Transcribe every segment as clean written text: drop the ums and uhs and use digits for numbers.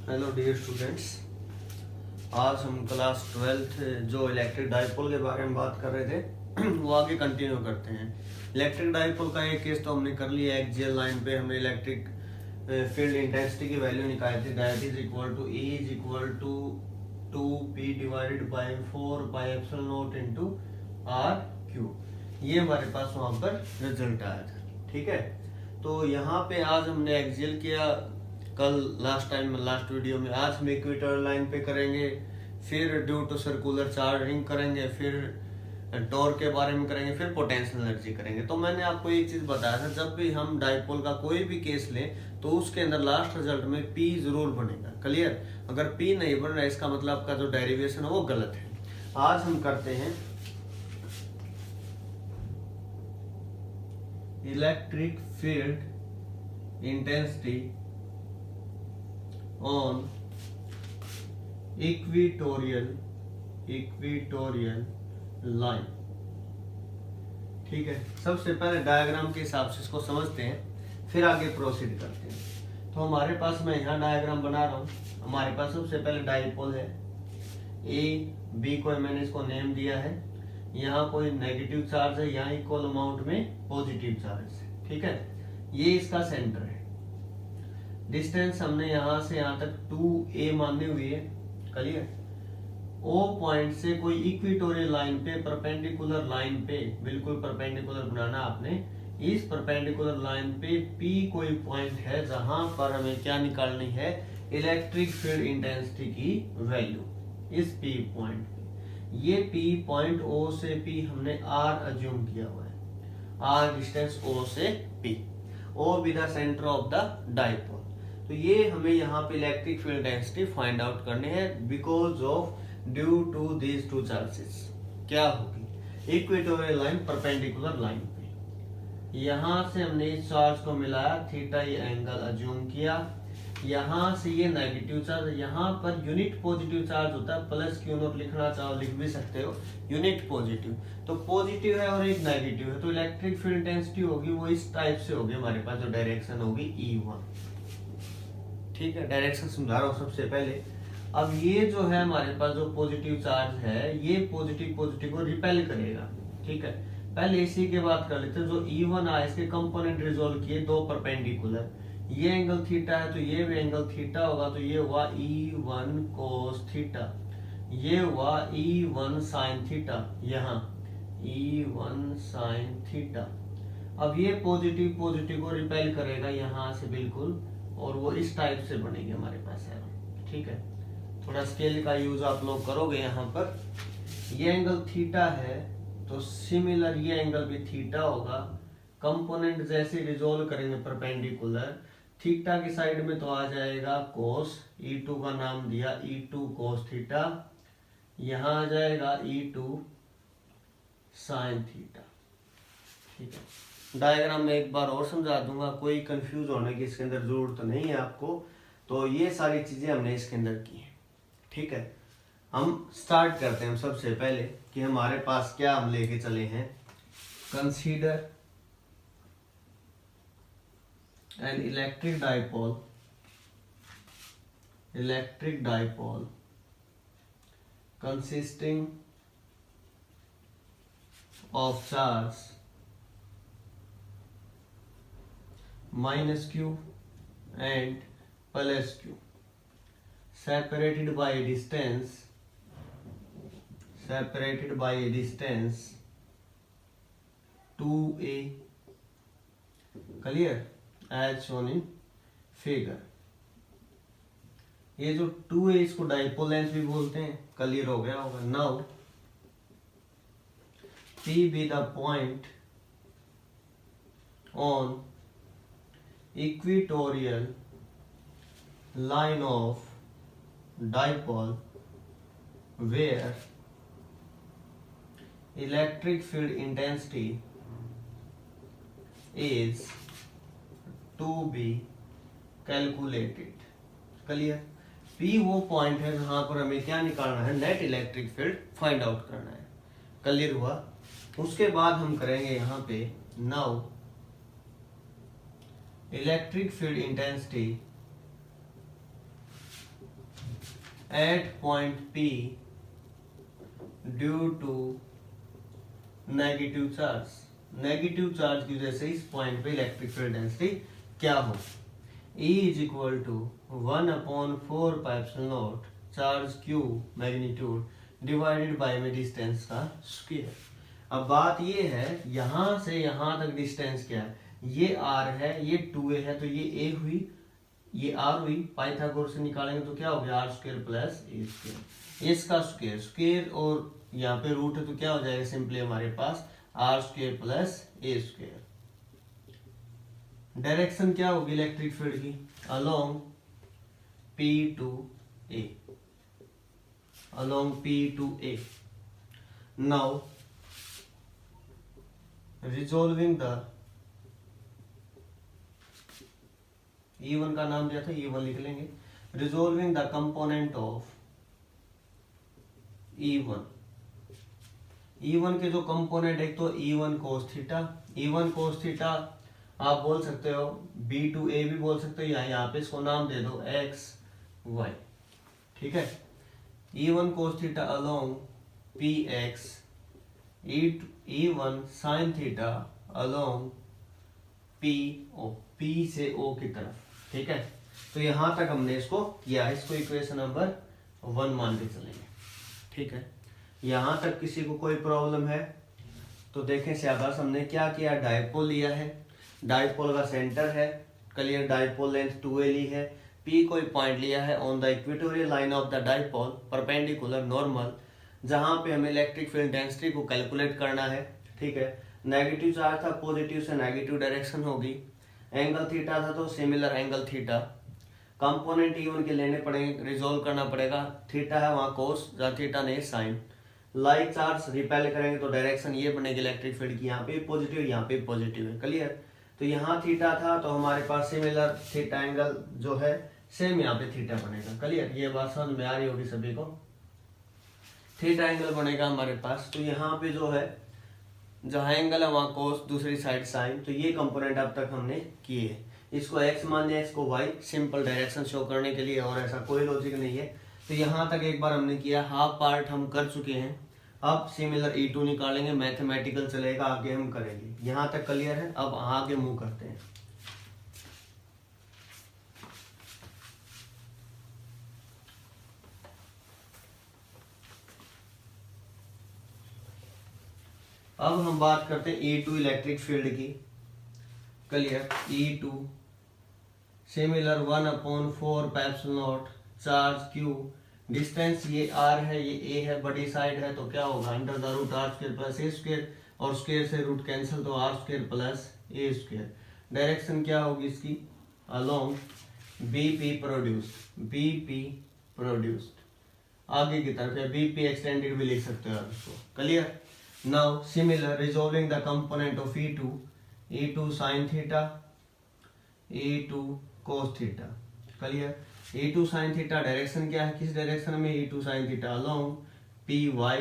Hello dear students, आज हम class 12th जो इलेक्ट्रिक डाइपोल के बारे में बात कर रहे थे वो आगे कंटिन्यू करते हैं। इलेक्ट्रिक डाइपोल का एक केस तो हमने कर लिया। एक्सियल लाइन पे हमने इलेक्ट्रिक फील्ड इंटेंसिटी की वैल्यू निकाली थी, that is equal to E is equal to 2P divided by 4 pi epsilon naught into R/Q। ये हमारे पास वहां पर रिजल्ट आया था। ठीक है, तो यहाँ पे आज हमने एक्सियल किया, कल लास्ट वीडियो में। आज हम इक्वेटोरियल लाइन पे करेंगे, फिर ड्यू टू सर्कुलर चार्जिंग करेंगे, फिर टॉर्क के बारे में करेंगे, फिर पोटेंशियल एनर्जी करेंगे। तो मैंने आपको एक चीज बताया था, जब भी हम डाइपोल का कोई भी केस लें तो उसके अंदर लास्ट रिजल्ट में P जरूर बनेगा। क्लियर? अगर P नहीं बन रहा इसका मतलब आपका जो डेरिवेशन है वो गलत है। आज हम करते हैं electric field intensity on equatorial line. ठीक है, सबसे पहले डायग्राम के हिसाब से इसको समझते हैं, फिर आगे प्रोसीड करते हैं। तो हमारे पास मैं यहाँ डायग्राम बना रहा हूँ। हमारे पास सबसे पहले डाइपोल है ए बी को मैंने इसको नेम दिया है। यहाँ कोई नेगेटिव चार्ज है, यहाँ इक्वल अमाउंट में पॉजिटिव चार्ज है। ठीक है, ये इसका सेंटर है। डिस्टेंस हमने यहां से यहां तक 2a मानी हुई है। क्लियर? O पॉइंट से कोई इक्वेटोरियल लाइन पे, परपेंडिकुलर लाइन पे, बिल्कुल परपेंडिकुलर बनाना आपने। इस परपेंडिकुलर लाइन पे P कोई पॉइंट है जहां पर हमें क्या निकालनी है, इलेक्ट्रिक फील्ड इंटेंसिटी की वैल्यू इस P पॉइंट पे। ये P पॉइंट O से P हमने R अज्यूम किया हुआ है। R डिस्टेंस O से P, O be the centre of the dipole. तो ये हमें यहाँ पे electric field density find out करनी है because of due to these two charges. क्या होगी, इक्वेटोरियल लाइन परपेंडिकुलर लाइन पे, यहाँ से हमने इस चार्ज को मिलाया, थीटा ये एंगल अज्यूम किया। यहाँ से ये नेगेटिव चार्ज, यहाँ पर यूनिट पॉजिटिव चार्ज होता है, प्लस क्यू नॉट लिखना चाहो लिख भी सकते हो, यूनिट पॉजिटिव। तो पॉजिटिव है और एक नेगेटिव है, तो इलेक्ट्रिक फील्ड इंटेंसिटी होगी वो इस टाइप से होगी। हमारे पास जो डायरेक्शन होगी E1। ठीक है, डायरेक्शन समझा रहा हूं सबसे पहले। अब ये जो है हमारे पास जो पॉजिटिव चार्ज है, ये पॉजिटिव को रिपेल करेगा। ठीक है, पहले इसी के बात कर लेते हैं। जो E1 आया, इसके कंपोनेंट रिजोल्व किए, दो परपेंडिकुलर। ये एंगल थीटा है तो ये भी एंगल थीटा होगा, तो ये हुआ E1 cos थीटा, ये हुआ E1 sin थीटा, यहाँ E1 sin थीटा। अब ये पॉजिटिव को रिपेल करेगा यहाँ से बिल्कुल, और वो इस टाइप से बनेगी हमारे पास है। ठीक है, थोड़ा स्केल का यूज आप लोग करोगे। यहाँ पर ये एंगल थीटा है तो सिमिलर ये एंगल भी थीटा होगा। कंपोनेंट जैसे रिजोल्व करेंगे परपेंडिकुलर, थीटा की साइड में तो आ जाएगा कोस, E2 का नाम दिया E2 कोस थीटा, यहाँ आ जाएगा E2 साइन थीटा। ठीक है, डायग्राम में एक बार और समझा दूंगा, कोई कंफ्यूज होने की इसके अंदर जरूरत नहीं है आपको। तो ये सारी चीजें हमने इसके अंदर की हैं। ठीक है, हम स्टार्ट करते हैं सबसे पहले कि हमारे पास क्या हम लेके चले हैं। Consider an electric dipole consisting of charge minus q and plus q, separated by a distance 2a, clear, as shown in figure। ये जो 2a इसको डाइपोल लेंथ भी बोलते हैं, क्लियर हो गया होगा। Now P be the point on equatorial line of dipole where electric field intensity is to be calculated। Clear? P वो पॉइंट है जहां पर हमें क्या निकालना है, net electric field find out करना है। क्लियर हुआ? उसके बाद हम करेंगे यहाँ पे now electric field intensity at point P due to negative charge. Negative charge की वजह से इस पॉइंट पे इलेक्ट्रिक फील्ड डेंसिटी क्या हो, E is equal to 1/4 charge Q magnitude divided by में डिस्टेंस का स्क्वायर। अब बात ये है यहां से यहां तक डिस्टेंस क्या है, ये r है, ये 2a है, तो ये a हुई, ये r हुई। पाइथागोरस से निकालेंगे तो क्या हो गया, r² प्लस a स्क्वायर, इसका स्क्वायर स्क्वायर और यहाँ पे रूट है तो क्या हो जाएगा सिंपली हमारे पास r² plus a square. Direction क्या होगी इलेक्ट्रिक फील्ड की, along P to A, along P to A. Now resolving the E1 का नाम दिया था, E1 लिख लेंगे। resolving the component of E1, E1 के जो कंपोनेंट, एक तो E1 cos theta, E1 cos theta आप बोल सकते हो, B to A भी बोल सकते हो, यहाँ पे इसको नाम दे दो x y, ठीक है। E1 cos theta along Px, E1 sin theta along PO, P से O की तरफ, ठीक है। तो यहां तक हमने इसको किया, इसको इक्वेशन नंबर 1 मान के चलेंगे, ठीक है। यहां तक किसी को कोई प्रॉब्लम है तो देखें शाबाश। हमने क्या किया, डायपोल लिया है, डायपोल का सेंटर है क्लियर, डायपोल लेंथ 2a ली है, P कोई पॉइंट लिया है on the equatorial line of the dipole perpendicular normal, जहां पे हमें इलेक्ट्रिक फील्ड डेंसिटी को कैलकुलेट करना है, ठीक है। नेगेटिव चार्ज था, पॉजिटिव से नेगेटिव डायरेक्शन होगी, एंगल थीटा था तो similar angle theta, component E1 के लेने पड़ेंगे, रिजोल्व करना पड़ेगा, थीटा है वहां कोस, जहाँ थीटा नहीं साइन। लाइक चार्ज रिपेल करेंगे तो डायरेक्शन ये बनेगी इलेक्ट्रिक फील्ड की, यहाँ पे पॉजिटिव, यहाँ पे पॉजिटिव है, क्लियर। तो यहाँ थीटा था तो हमारे पास सिमिलर थीटा एंगल जो है सेम यहाँ पे थीटा बनेगा, क्लियर। ये बात समझ में आ रही होगी सभी को, थीटा एंगल बनेगा हमारे पास। तो यहाँ पे जो है जहाँ एंगल है वहाँ कोस, दूसरी साइड साइन। तो ये कंपोनेंट अब तक हमने किए हैं, इसको x मान लिया, इसको y, सिंपल डायरेक्शन शो करने के लिए, और ऐसा कोई लॉजिक नहीं है। तो यहाँ तक एक बार हमने किया, हाफ पार्ट हम कर चुके हैं। अब सिमिलर E2 निकालेंगे, मैथमेटिकल चलेगा, आगे हम करेंगे। यहाँ तक क्लियर है, अब आगे मूव करते हैं। अब हम बात करते हैं E2 इलेक्ट्रिक फील्ड की, clear. E2 similar 1/4 charge Q, distance ये r है, ये a है, बड़ी साइड है तो क्या होगा, under the root r² plus a square, और स्क्वायर से रूट कैंसिल तो r² plus a square. Direction क्या होगी इसकी, अलोंग BP प्रोड्यूस्ड, आगे की तरफ, या BP एक्सटेंडेड भी लिख सकते हो आप इसको, clear. Now similar resolving the component of E2 sin theta, E2 cos theta, clear. E2 sin theta direction क्या है, किस डायरेक्शन में, E2 sin theta along PY,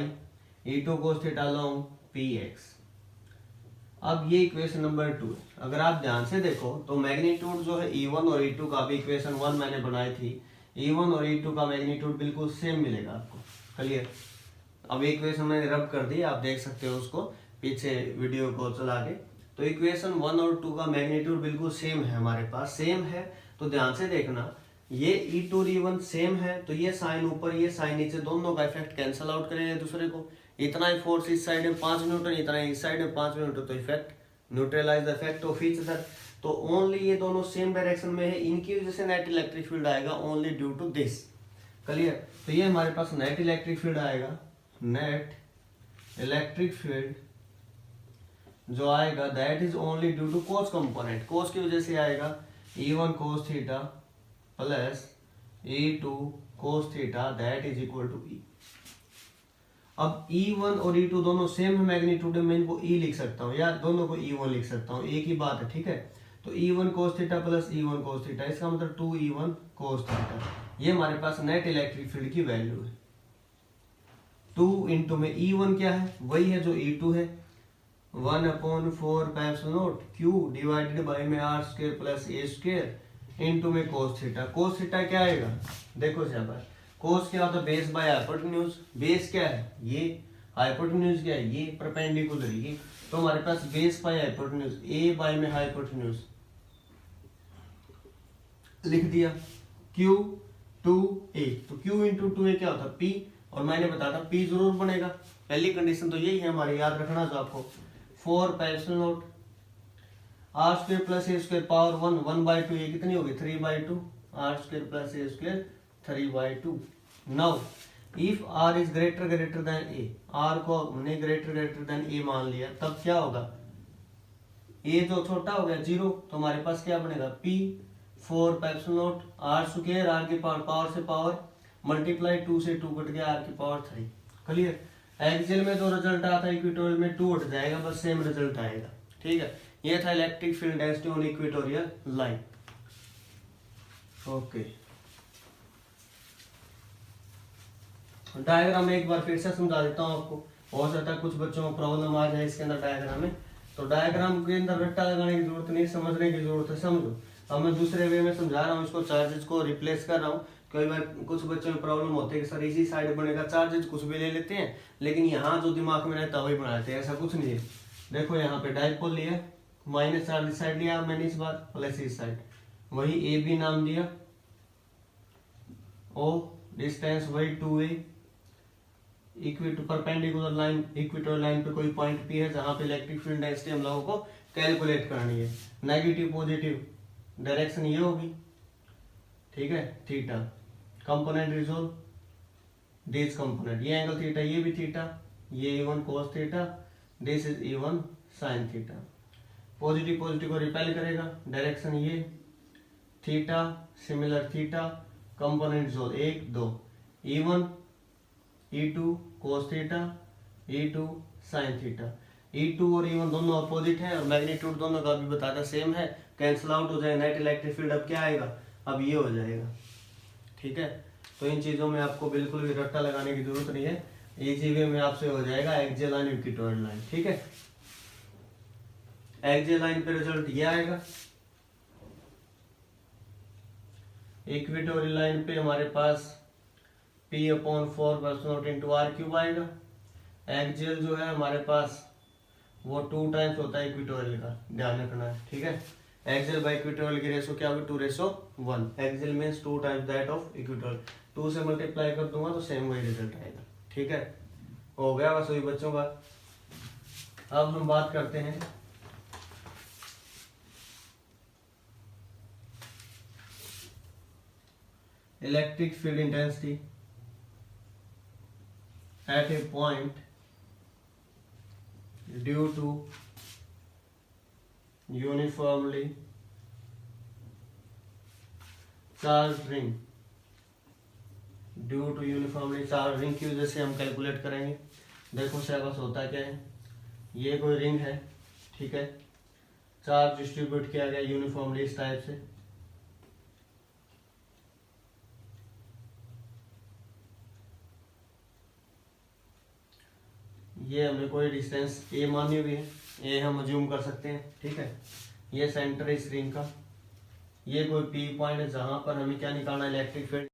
E2 cos theta along PX। अब ये इक्वेशन नंबर 2 है। अगर आप ध्यान से देखो तो मैग्नीट्यूड जो है E1 और E2 का भी इक्वेशन 1 मैंने बनाई थी, E1 और E2 का मैग्नीट्यूड बिल्कुल सेम मिलेगा आपको, क्लियर। अब इक्वेशन मैंने रब कर दी, आप देख सकते हो उसको पीछे वीडियो को चला के। तो इक्वेशन 1 और 2 का मैग्नीट्यूड बिल्कुल सेम है हमारे पास, सेम है तो ध्यान से देखना, ये E2 और E1 सेम है तो ये साइन ऊपर, ये साइन नीचे, दोनों का इफेक्ट कैंसिल आउट करेंगे दूसरे को। इतना ही फोर्स इस साइड में 5 न्यूटन, इतना ही इस साइड में 5 न्यूटन, तो effect neutralize the effect of each other. तो ओनली ये दोनों सेम डायरेक्शन में है, इनकी वजह से नेट इलेक्ट्रिक फील्ड आएगा only due to this, clear. तो ये हमारे पास नेट इलेक्ट्रिक फील्ड आएगा, नेट इलेक्ट्रिक फील्ड जो आएगा that is only due to cos component, cos की वजह से आएगा E1 cos theta plus E2 cos theta that is equal to E। अब E1 और E2 दोनों सेम है मैग्नीट्यूड में, मैं इनको E लिख सकता हूँ या दोनों को E1 लिख सकता हूँ, एक ही बात है, ठीक है। तो E1 cos theta plus E1 cos theta, इसका मतलब 2E1 cos थीटा, ये हमारे पास नेट इलेक्ट्रिक फील्ड की वैल्यू है। 2 इंटू में E1 क्या है, वही है जो E2 है, 1/4 Q डिवाइडेड बाई में r² प्लस a² इंटू में cos थीटा। cos थीटा क्या आएगा, देखो शाबाश, कोस क्या होता है, बेस बाय हाइपोटेन्यूज। बेस क्या है ये, हाइपोटेन्यूज क्या है ये, परपेंडिकुलर ये। तो हमारे पास base by hypotenuse, A by में हाइपोटेन्यूज लिख दिया, क्यू टू ए। तो क्यू इंटू टू ए क्या होता है, पी। और मैंने बताया था पी जरूर बनेगा, पहली कंडीशन तो यही है हमारी, याद रखना जो आपको। 4 pi epsilon naught R square plus A square power 1, 1/2, ये कितनी होगी 3/2, R square plus A square 3/2। Now if R is greater than A, R को हमने ग्रेटर देन ए मान लिया, तब क्या होगा, ए जो छोटा हो गया 0, तो हमारे पास क्या बनेगा, P 4 pi epsilon naught R square, R की पावर से पावर मल्टीप्लाई 2 से 2 कट गया, आर की पावर 3। क्लियर। एक्सियल में जो रिजल्ट आता है इक्वेटोरियल में 2 हट जाएगा, बस सेम रिजल्ट आएगा। ठीक है, ये था electric field density on equatorial line. Okay, diagram एक बार फिर से समझा देता हूँ आपको, हो सकता है कुछ बच्चों को प्रॉब्लम आ जाए इसके अंदर डायग्राम में। तो डायग्राम के अंदर रट्टा लगाने की जरूरत नहीं, समझने की जरूरत है, समझो। अब मैं दूसरे वे में समझा रहा हूँ, इसको चार्जेस को रिप्लेस कर रहा हूँ। कई बार कुछ बच्चों में प्रॉब्लम होती है कि सर इसी साइड बनेगा, चार्जेस कुछ भी ले लेते हैं, लेकिन यहाँ जो दिमाग में रहता है वही बना लेते हैं, ऐसा कुछ नहीं है। देखो यहाँ पे डाइपोल लिया, माइनस चार्ज इस साइड लिया मैंने इस बार, प्लस इस साइड, वही ए बी नाम दिया, ओ डिस्टेंस वही 2a, perpendicular line equatorial line पे कोई पॉइंट पी है जहां पे इलेक्ट्रिक फील्ड डेंसिटी हम लोगों को कैलकुलेट करनी है। नेगेटिव पॉजिटिव डायरेक्शन ये होगी, ठीक है, theta. Component resolve this component, ये एंगल थीटा, ये भी थीटा, ये E1 cos theta, this is E1 sin theta. Positive positive को रिपेल करेगा, डायरेक्शन ये theta similar theta, component resolve 1 2, E1 E2 cos theta, E2 sin theta. E2 और E1 दोनों opposite है और मैग्नीट्यूड दोनों का भी बताता सेम है, कैंसिल आउट हो जाएगा, नेट इलेक्ट्रिक फील्ड अब क्या आएगा, अब ये हो जाएगा। ठीक है, तो इन चीजों में आपको बिल्कुल भी रट्टा लगाने की जरूरत नहीं है, इजी वे में आपसे हो जाएगा एक्सियल लाइन इक्वेटोरियल लाइन। ठीक है, एक्सियल लाइन पे रिजल्ट ये आएगा, इक्वेटोरियल लाइन पे हमारे पास P/4 इंटू आर क्यूब आएगा। एक्सियल जो है हमारे पास वो 2 टाइम्स होता है इक्वेटोरियल का, ध्यान रखना है। ठीक है, एक्सियल बाय इक्वेटोरियल की रेशो क्या होगी, 2:1। Axial means 2 times that of equatorial, 2 से मल्टीप्लाई कर दूंगा तो सेम वही रिजल्ट आएगा। ठीक है, हो गया बस वही बच्चों का। अब हम बात करते हैं electric field intensity at a point due to uniformly charged ring, due to uniformly charge ring की वजह से हम कैलकुलेट करेंगे। देखो बस होता क्या है, ये कोई रिंग है, ठीक है, चार्ज डिस्ट्रीब्यूट किया गया यूनिफॉर्मली इस टाइप से, ये हमें कोई डिस्टेंस ए मानी हुई है, ए हम अज्यूम कर सकते हैं। ठीक है, ये सेंटर है इस रिंग का, ये कोई पी पॉइंट है जहां पर हमें क्या निकालना है, इलेक्ट्रिक फील्ड